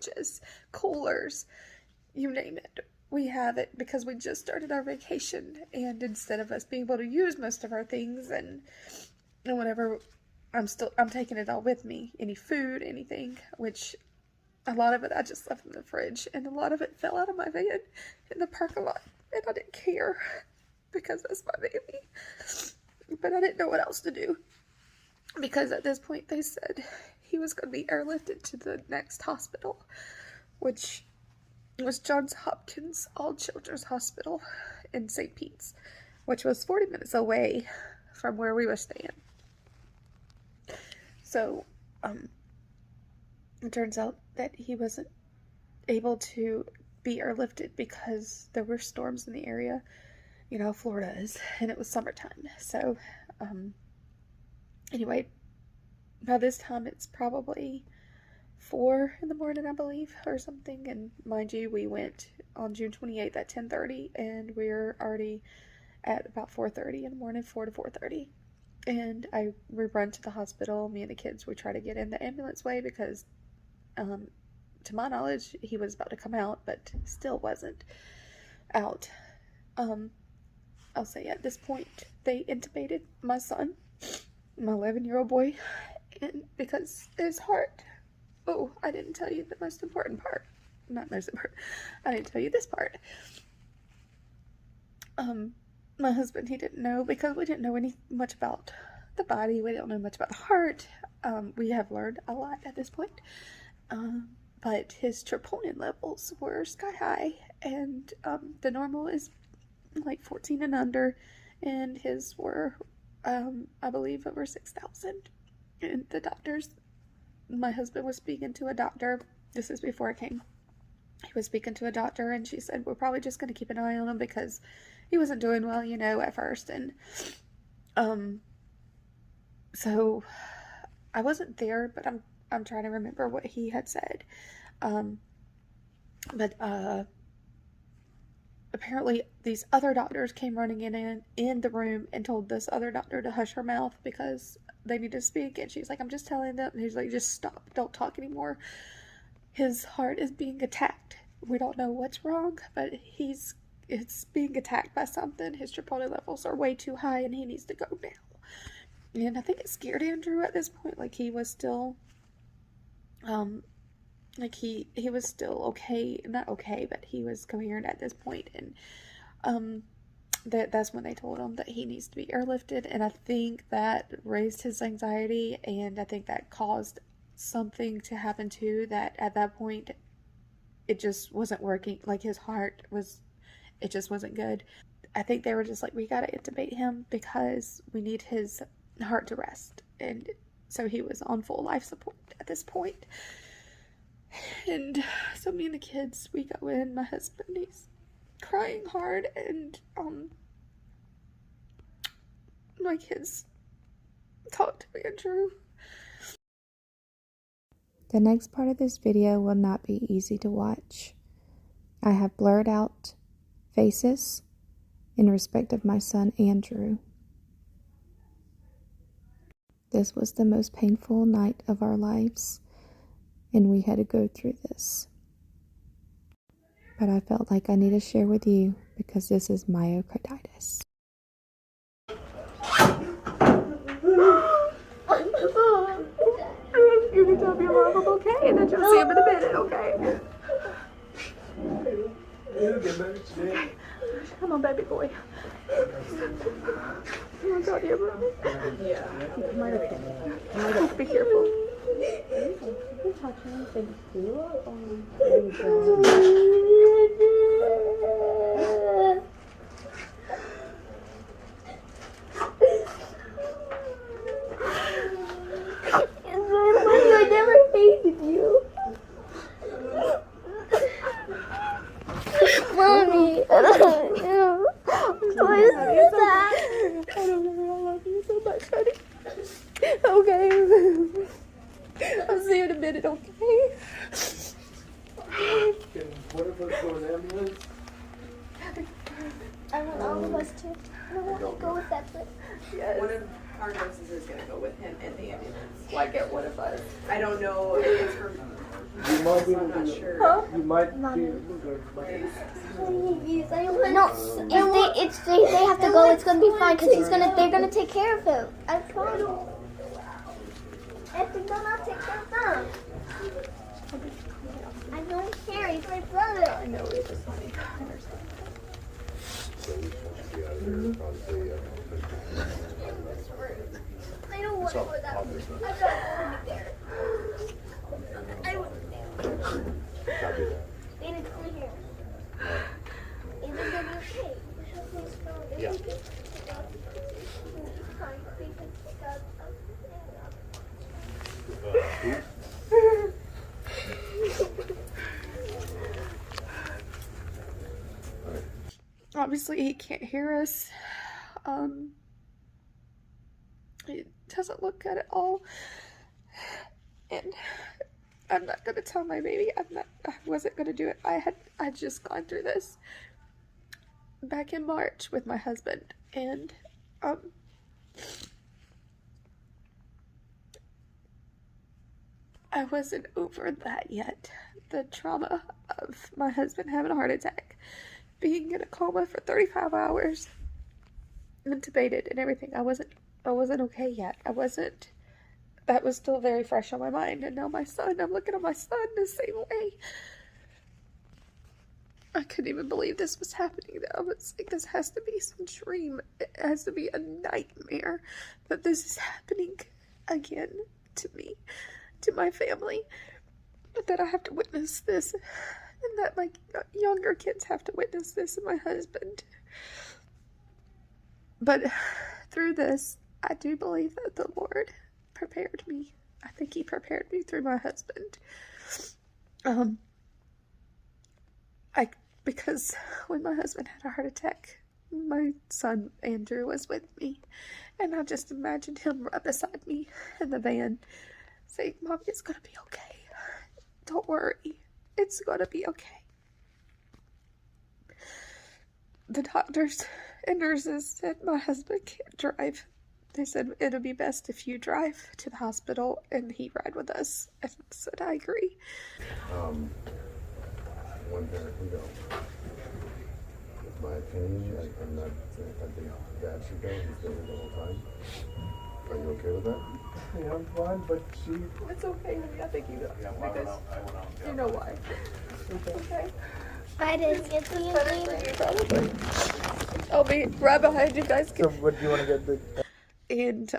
just coolers, you name it. We have it because we just started our vacation, and instead of us being able to use most of our things and whatever, I'm taking it all with me. Any food, anything, which a lot of it I just left in the fridge, and a lot of it fell out of my van in the parking lot, and I didn't care because that's my baby. But I didn't know what else to do, because at this point they said he was going to be airlifted to the next hospital, which was Johns Hopkins All Children's Hospital in St. Pete's, which was 40 minutes away from where we were staying. So, it turns out that he wasn't able to be airlifted because there were storms in the area. You know, Florida is, and it was summertime. So, anyway, by this time it's probably 4 in the morning, I believe, or something. And mind you, we went on June 28th at 10:30, and we're already at about 4:30 in the morning, 4 to 4:30. And we run to the hospital. Me and the kids, we try to get in the ambulance way because, to my knowledge, he was about to come out, but still wasn't out. I'll say at this point, they intubated my son, my 11-year-old boy, and because his heart. Oh, I didn't tell you the most important part. Not most important. I didn't tell you this part. My husband, he didn't know, because we didn't know much about the body. We don't know much about the heart. We have learned a lot at this point. But his troponin levels were sky high, and the normal is like 14 and under, and his were, I believe, over 6,000. And the doctors, my husband was speaking to a doctor. This is before I came. He was speaking to a doctor, and she said, we're probably just going to keep an eye on him because he wasn't doing well, you know, at first. And so I wasn't there, but I'm trying to remember what he had said. But apparently these other doctors came running in the room and told this other doctor to hush her mouth because they need to speak. And she's like, I'm just telling them. And he's like, just stop, don't talk anymore. His heart is being attacked. We don't know what's wrong, but it's being attacked by something. His troponin levels are way too high, and he needs to go now. And I think it scared Andrew at this point. Like, he was still, like he was still okay, not okay, but he was coherent at this point. And that's when they told him that he needs to be airlifted. And I think that raised his anxiety, and I think that caused something to happen too, that at that point it just wasn't working. Like, his heart it just wasn't good. I think they were just like, we gotta intubate him because we need his heart to rest. And so he was on full life support at this point. And so me and the kids, we go in. My husband, he's crying hard, and my kids talk to Andrew. The next part of this video will not be easy to watch. I have blurred out faces in respect of my son Andrew. This was the most painful night of our lives, and we had to go through this. But I felt like I need to share with you because this is myocarditis. You can tell your mom I'm okay, and then you'll see him in a minute, okay? Okay. Come on, baby boy. You want to talk to your mom? Yeah. Right up here. Be careful. You can touch him. Thank you. There you go. I never hated you. Mommy, I don't know. What is that? I don't know. I love you so much, honey. Okay. I'll see you in a minute, okay? Can one of us go in the ambulance? I want all of us to. I don't want to go with that, but Yes. One of our nurses is going to go with him in the ambulance. Like, get one of us. I don't know if it's for You might be able I'm not to. sure. Huh? You might be able to go. Please, I want. No, if they have to go, it's gonna be fine because they're gonna take care of him. I promise. If they're not take care of them, I don't care. He's my brother. I know it's just funny. I don't want to go that way. I'm not going there. I want there. They need to come here. Is it gonna be okay? Yeah. Obviously, he can't hear us. It doesn't look good at all. And I'm not gonna tell my baby. I wasn't gonna do it. I'd just gone through this back in March with my husband, and I wasn't over that yet. The trauma of my husband having a heart attack, being in a coma for 35 hours, intubated and everything. I wasn't okay yet. That was still very fresh on my mind. And now my son, I'm looking at my son the same way. I couldn't even believe this was happening though. It's like, this has to be some dream. It has to be a nightmare that this is happening again to me, to my family, that I have to witness this, and that my younger kids have to witness this, and my husband. But through this, I do believe that the Lord prepared me. I think he prepared me through my husband. Because when my husband had a heart attack, my son Andrew was with me, and I just imagined him right beside me in the van saying, "Mommy, it's gonna be okay. Don't worry. It's gonna be okay." The doctors and nurses said my husband can't drive. They said it'll be best if you drive to the hospital and he ride with us. And I said, I agree. One parent can go. With my opinion, I'm not saying I think Dad should go. He's been here the whole time. Are you okay with that? Yeah, I'm fine, but she... It's okay, honey. I think you know. Because you know why. Okay. I didn't get to you. Probably. I'll be right behind you guys. So what do you want to get the... And,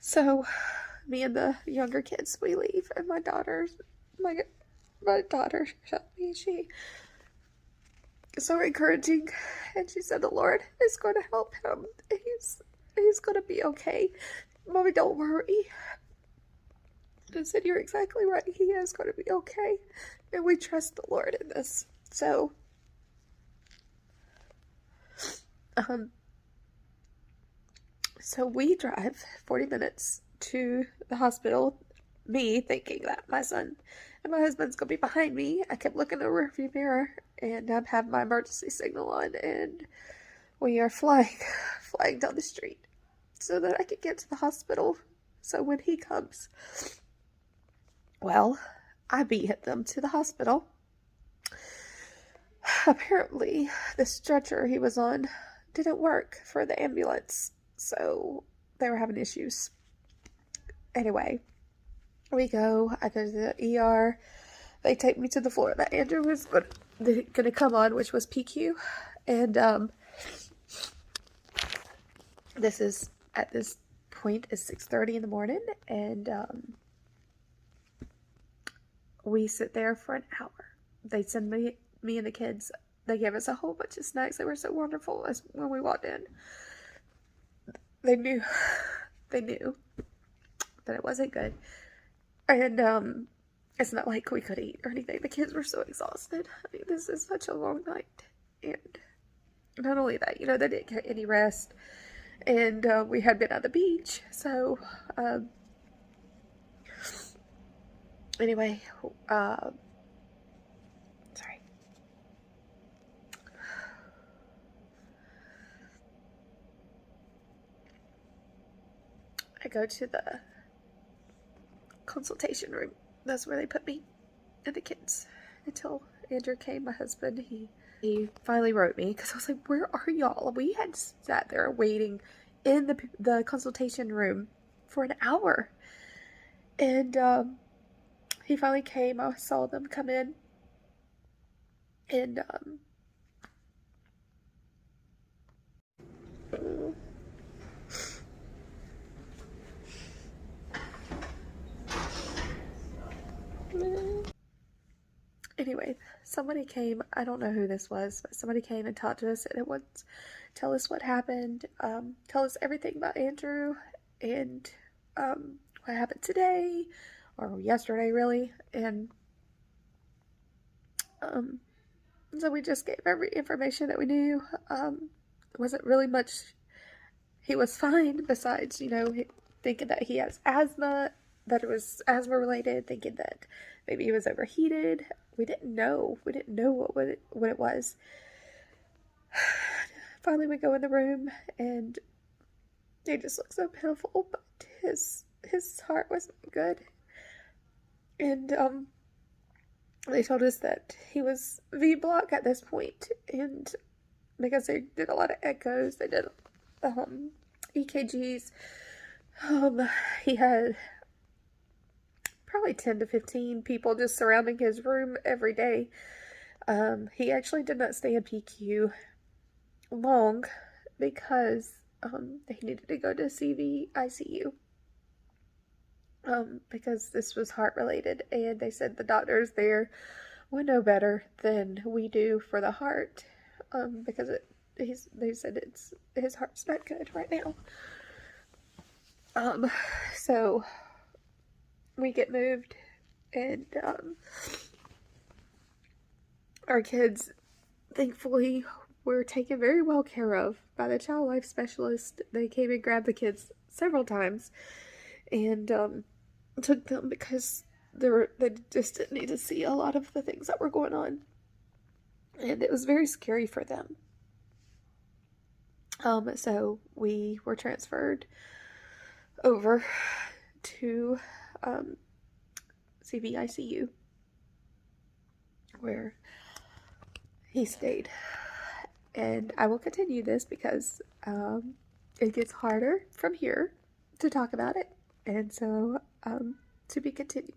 so me and the younger kids, we leave, and my daughter showed me, she is so encouraging, and she said the Lord is going to help him. He's going to be okay. Mommy, don't worry. I said, you're exactly right. He is going to be okay. And we trust the Lord in this. So, so we drive 40 minutes to the hospital, me thinking that my son and my husband's going to be behind me. I kept looking in the rearview mirror, and I have my emergency signal on, and we are flying down the street so that I could get to the hospital. So when he comes, well, I beat them to the hospital. Apparently, the stretcher he was on didn't work for the ambulance, so they were having issues. Anyway, I go to the ER. They take me to the floor that Andrew was going to come on, which was PQ. And this is, at this point, is 6:30 in the morning. And we sit there for an hour. They send me and the kids. They gave us a whole bunch of snacks. They were so wonderful as when we walked in. They knew that it wasn't good. And it's not like we could eat or anything. The kids were so exhausted. I mean, this is such a long night. And not only that, they didn't get any rest. And we had been at the beach. So, anyway, sorry. I go to the consultation room, that's where they put me and the kids until Andrew came, my husband. He finally wrote me because I was like, where are y'all? We had sat there waiting in the consultation room for an hour. And he finally came. I saw them come in. And anyway, somebody came. I don't know who this was, but somebody came and talked to us and it would tell us what happened, tell us everything about Andrew and what happened today or yesterday, really. And so we just gave every information that we knew. Wasn't really much. He was fine, besides, thinking that he has asthma, that it was asthma related, thinking that maybe he was overheated. We didn't know. We didn't know what it was. Finally, we go in the room, and he just looked so pitiful, but his heart wasn't good. And they told us that he was V-block at this point, and because they did a lot of echoes, they did EKGs. He had probably 10 to 15 people just surrounding his room every day. He actually did not stay in PQ long because he needed to go to CV ICU because this was heart related, and they said the doctors there would know better than we do for the heart because they said his heart's not good right now. So we get moved, and our kids, thankfully, were taken very well care of by the child life specialist. They came and grabbed the kids several times and took them because they just didn't need to see a lot of the things that were going on, and it was very scary for them. So we were transferred over to CVICU, where he stayed. And I will continue this because it gets harder from here to talk about it. And so, to be continued.